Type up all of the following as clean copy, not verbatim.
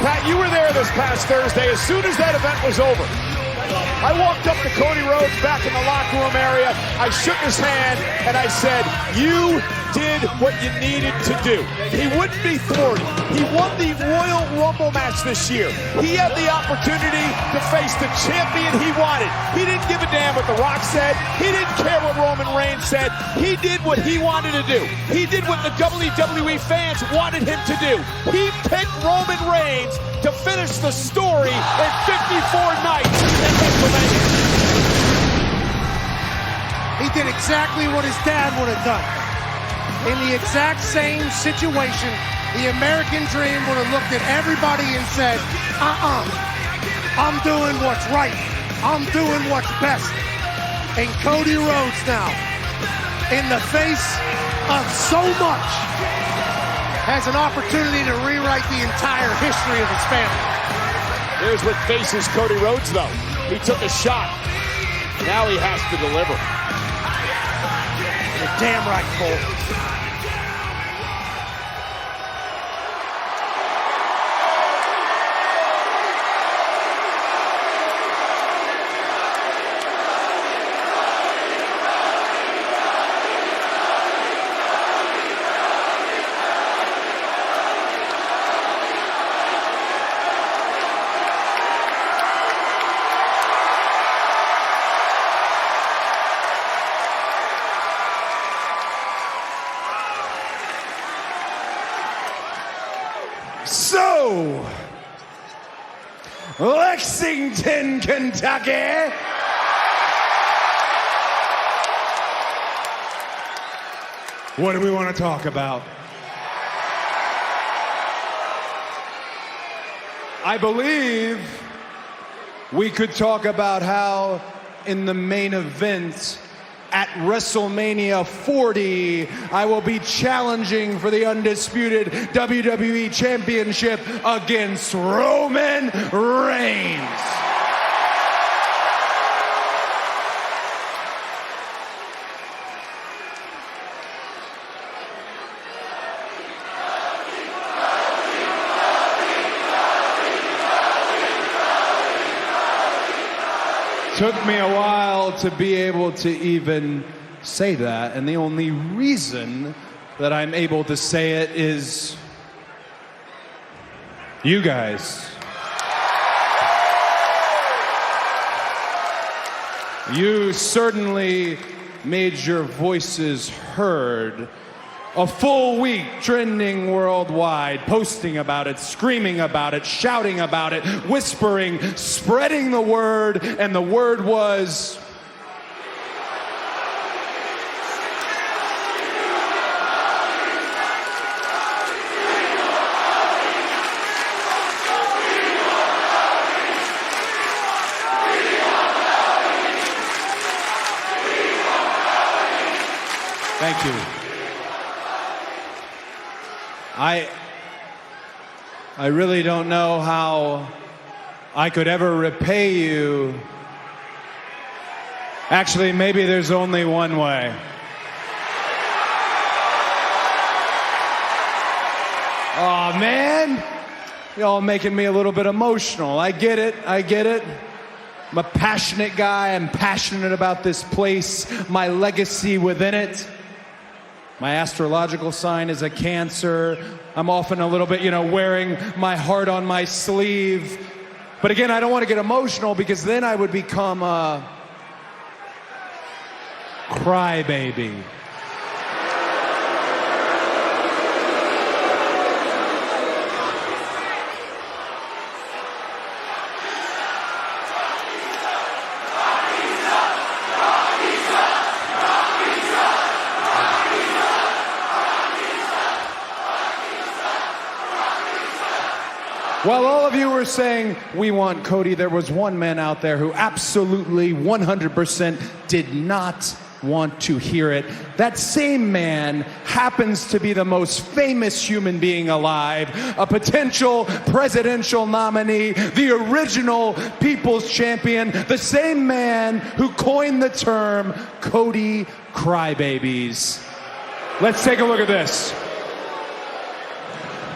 Pat, you were there this past Thursday. As soon as that event was over, I walked up to Cody Rhodes back in the locker room area. I shook his hand and I said, you did what you needed to do. He wouldn't be thwarted. He won the Royal Rumble match this year. He had the opportunity to face the champion he wanted. He didn't give a damn what The Rock said. He didn't care what Roman Reigns said. He did what he wanted to do. He did what the WWE fans wanted him to do. He picked Roman Reigns to finish the story in 54 nights in WrestleMania. He did exactly what his dad would have done. In the exact same situation, the American dream would have looked at everybody and said, I'm doing what's right. I'm doing what's best. And Cody Rhodes now, in the face of so much, has an opportunity to rewrite the entire history of his family. Here's what faces Cody Rhodes, though. He took a shot. Now he has to deliver. You're damn right, Cole. So, Lexington, Kentucky. What do we want to talk about? I believe we could talk about how in the main event at WrestleMania 40, I will be challenging for the undisputed WWE Championship against Roman Reigns. Took me a while to be able to even say that, and the only reason that I'm able to say it is you guys. You certainly made your voices heard. A full week trending worldwide, posting about it, screaming about it, shouting about it, whispering, spreading the word, and the word was... Thank you. I really don't know how I could ever repay you. Actually, maybe there's only one way. Aw, man. Y'all making me a little bit emotional. I get it. I'm a passionate guy. I'm passionate about this place, my legacy within it. My astrological sign is a Cancer. I'm often a little bit, wearing my heart on my sleeve. But again, I don't want to get emotional because then I would become a crybaby. While all of you were saying, we want Cody, there was one man out there who absolutely 100% did not want to hear it. That same man happens to be the most famous human being alive, a potential presidential nominee, the original people's champion, the same man who coined the term Cody Crybabies. Let's take a look at this.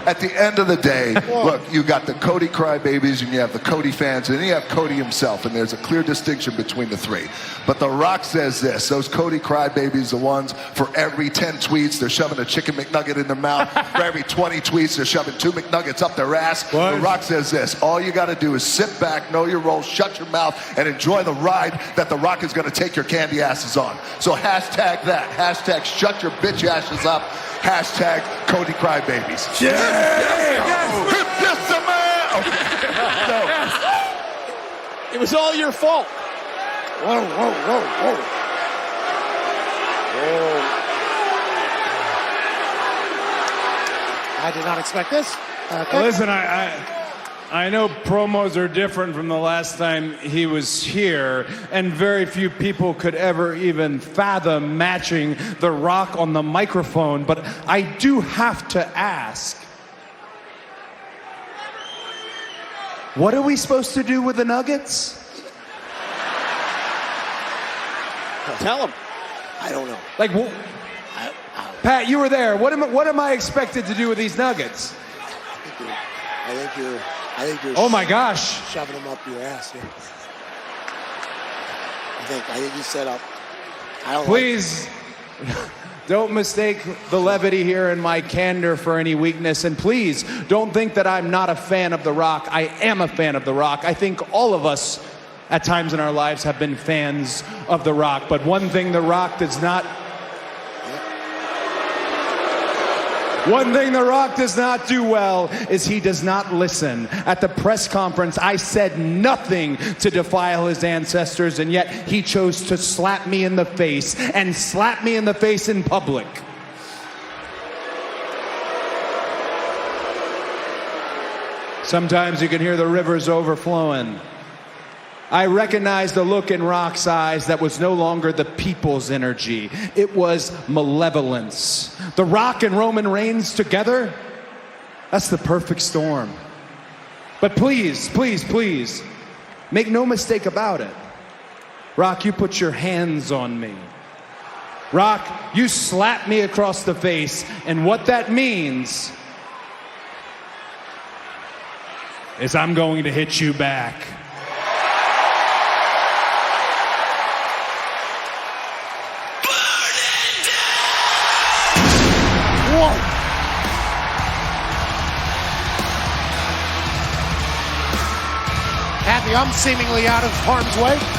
at the end of the day, look, you got the Cody crybabies and you have the Cody fans and then you have Cody himself, and there's a clear distinction between the three. But The Rock says this, those Cody crybabies, the ones for every 10 tweets, they're shoving a chicken McNugget in their mouth. For every 20 tweets, they're shoving 2 McNuggets up their ass. What? The Rock says this, all you got to do is sit back, know your role, shut your mouth, and enjoy the ride that The Rock is going to take your candy asses on. So hashtag that. Hashtag shut your bitch asses up. Hashtag Cody crybabies. Yeah! Hit this man! So, it was all your fault. Whoa, whoa, whoa, whoa. I did not expect this. Okay. Listen, I know promos are different from the last time he was here, and very few people could ever even fathom matching The Rock on the microphone, but I do have to ask, what are we supposed to do with the Nuggets? Tell him. I don't know. Like, Pat, you were there. What am I expected to do with these Nuggets? I think you're Oh my gosh. shoving them up your ass. Yeah. I think you set up. I don't Please, don't mistake the levity here and my candor for any weakness. And please, don't think that I'm not a fan of The Rock. I am a fan of The Rock. I think all of us, at times in our lives, have been fans of The Rock. But one thing The Rock does not do well is he does not listen. At the press conference, I said nothing to defile his ancestors, and yet he chose to slap me in the face, and slap me in the face in public. Sometimes you can hear the rivers overflowing. I recognized the look in Rock's eyes that was no longer the people's energy. It was malevolence. The Rock and Roman Reigns together? That's the perfect storm. But please, please, please, make no mistake about it. Rock, you put your hands on me. Rock, you slap me across the face, and what that means is I'm going to hit you back. Happy I'm seemingly out of harm's way.